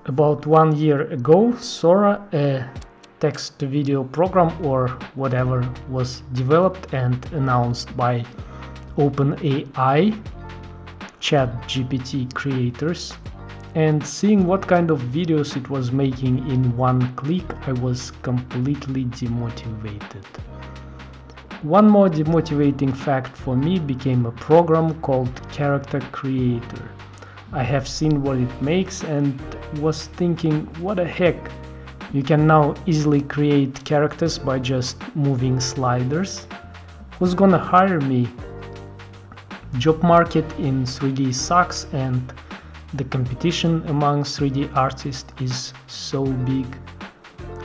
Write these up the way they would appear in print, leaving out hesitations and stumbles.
About 1 year ago, Sora, a text-to-video program or whatever, was developed and announced by OpenAI ChatGPT creators, and seeing what kind of videos it was making in one click, I was completely demotivated. One more demotivating fact for me became a program called Character Creator. I have seen what it makes and was thinking, what the heck, you can now easily create characters by just moving sliders? Who's gonna hire me? Job market in 3D sucks and the competition among 3D artists is so big.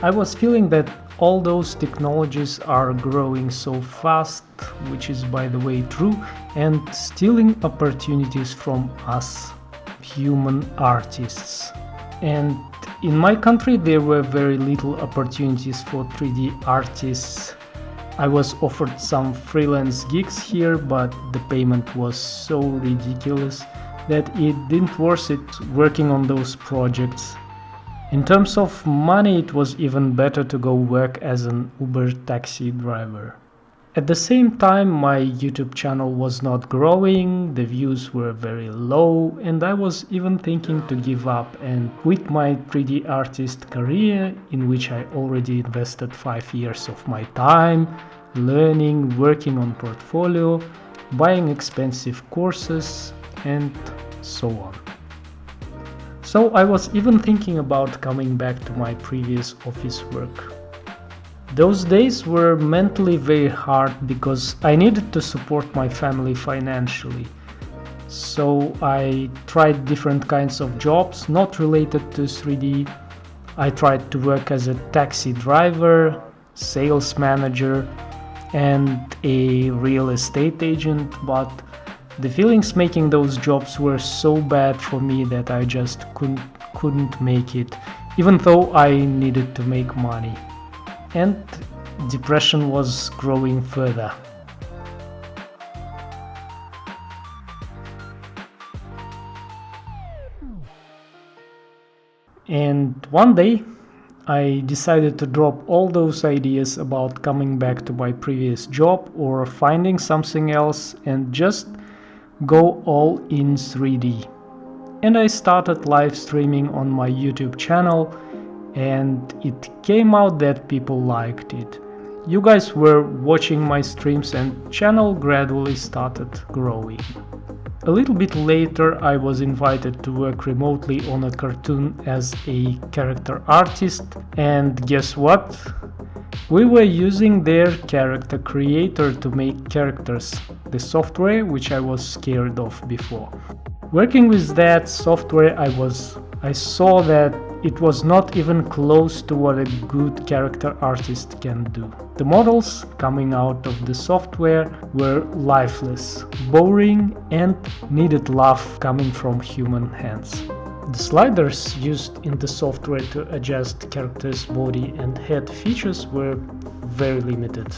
I was feeling that all those technologies are growing so fast, which is by the way true, and stealing opportunities from us human artists. And in my country there were very little opportunities for 3D artists. I was offered some freelance gigs here, but the payment was so ridiculous that it didn't worth it working on those projects. In terms of money, it was even better to go work as an Uber taxi driver. At the same time, my YouTube channel was not growing, the views were very low, and I was even thinking to give up and quit my 3D artist career, in which I already invested 5 years of my time, learning, working on portfolio, buying expensive courses, and so on. So I was even thinking about coming back to my previous office work. Those days were mentally very hard because I needed to support my family financially. So I tried different kinds of jobs not related to 3D. I tried to work as a taxi driver, sales manager, and a real estate agent, but the feelings making those jobs were so bad for me that I just couldn't make it, even though I needed to make money. And depression was growing further. And one day I decided to drop all those ideas about coming back to my previous job or finding something else and just go all in 3D. And I started live streaming on my YouTube channel, and it came out that people liked it. You guys were watching my streams and channel gradually started growing. A little bit later I was invited to work remotely on a cartoon as a character artist, and guess what? We were using their Character Creator to make characters, the software which I was scared of before. Working with that software I saw that it was not even close to what a good character artist can do. The models coming out of the software were lifeless, boring, and needed love coming from human hands. The sliders used in the software to adjust characters' body and head features were very limited.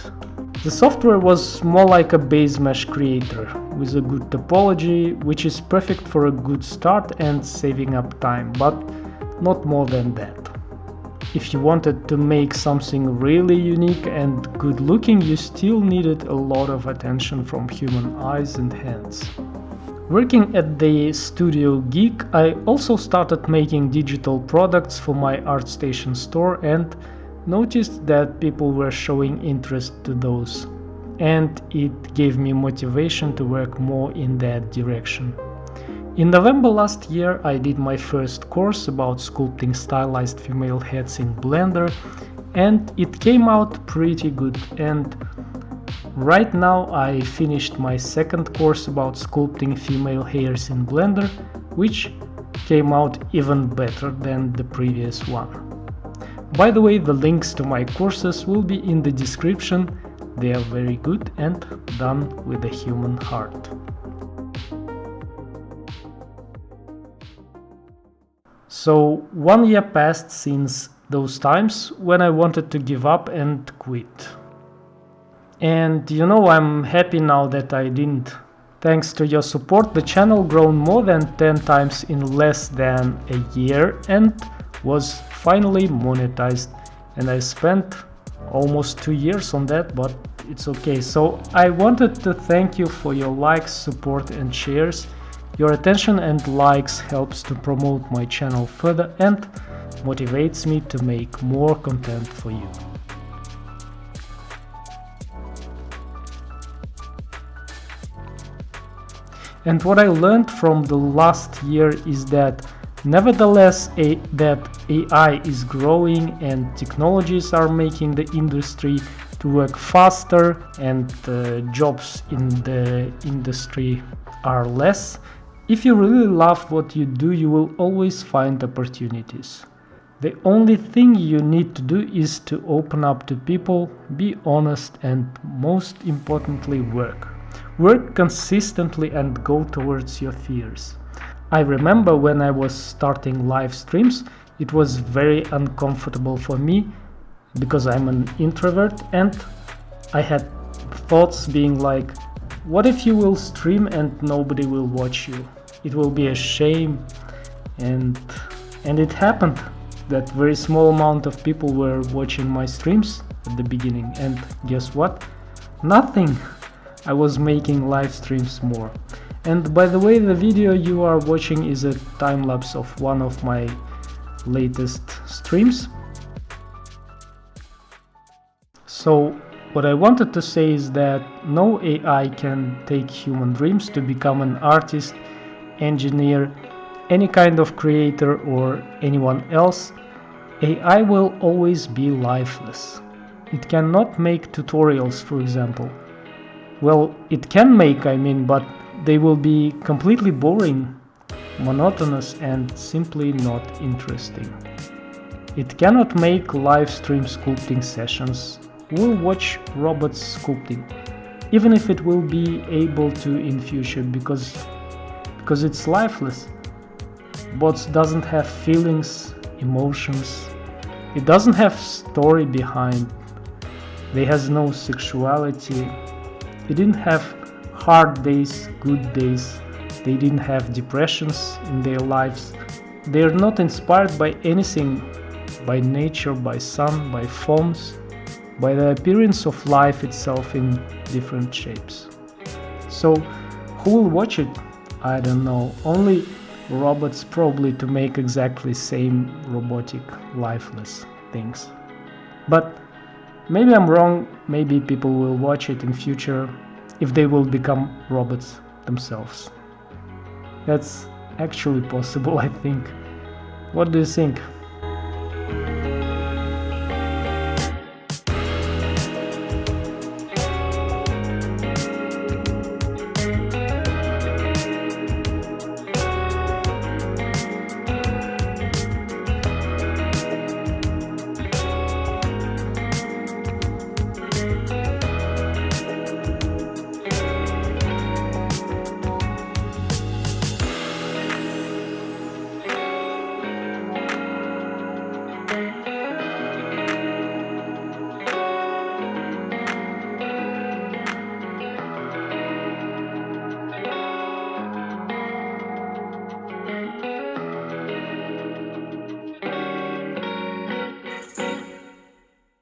The software was more like a base mesh creator with a good topology, which is perfect for a good start and saving up time, but not more than that. If you wanted to make something really unique and good looking, you still needed a lot of attention from human eyes and hands. Working at the Studio Geek, I also started making digital products for my ArtStation store and noticed that people were showing interest to those, and it gave me motivation to work more in that direction. In November last year I did my first course about sculpting stylized female heads in Blender, and it came out pretty good, and right now I finished my second course about sculpting female hairs in Blender, which came out even better than the previous one. By the way, the links to my courses will be in the description. They are very good and done with a human heart. So 1 year passed since those times when I wanted to give up and quit. And you know, I'm happy now that I didn't. Thanks to your support, the channel grown more than 10 times in less than a year, and was finally monetized, and I spent almost 2 years on that, but it's okay. So I wanted to thank you for your likes, support and shares. Your attention and likes helps to promote my channel further and motivates me to make more content for you. And what I learned from the last year is that nevertheless that AI is growing and technologies are making the industry to work faster, and jobs in the industry are less. If you really love what you do, you will always find opportunities. The only thing you need to do is to open up to people, be honest, and most importantly, work. Work consistently and go towards your fears. I remember when I was starting live streams, it was very uncomfortable for me because I'm an introvert, and I had thoughts being like, what if you will stream and nobody will watch you? It will be a shame. And it happened that very small amount of people were watching my streams at the beginning, and guess what? Nothing. I was making live streams more. And by the way, the video you are watching is a time lapse of one of my latest streams. So what I wanted to say is that no AI can take human dreams to become an artist, engineer, any kind of creator or anyone else. AI will always be lifeless. It cannot make tutorials, for example. Well, it can make, but they will be completely boring, monotonous and simply not interesting. It cannot make live stream sculpting sessions. We'll watch robots sculpting, even if it will be able to in future, because it's lifeless. Bots doesn't have feelings, emotions. It doesn't have story behind. They has no sexuality. They didn't have hard days, good days. They didn't have depressions in their lives. They are not inspired by anything, by nature, by sun, by forms, by the appearance of life itself in different shapes. So who will watch it? I don't know. Only robots, probably, to make exactly same robotic, lifeless things. But maybe I'm wrong. Maybe people will watch it in future if they will become robots themselves. That's actually possible, I think. What do you think?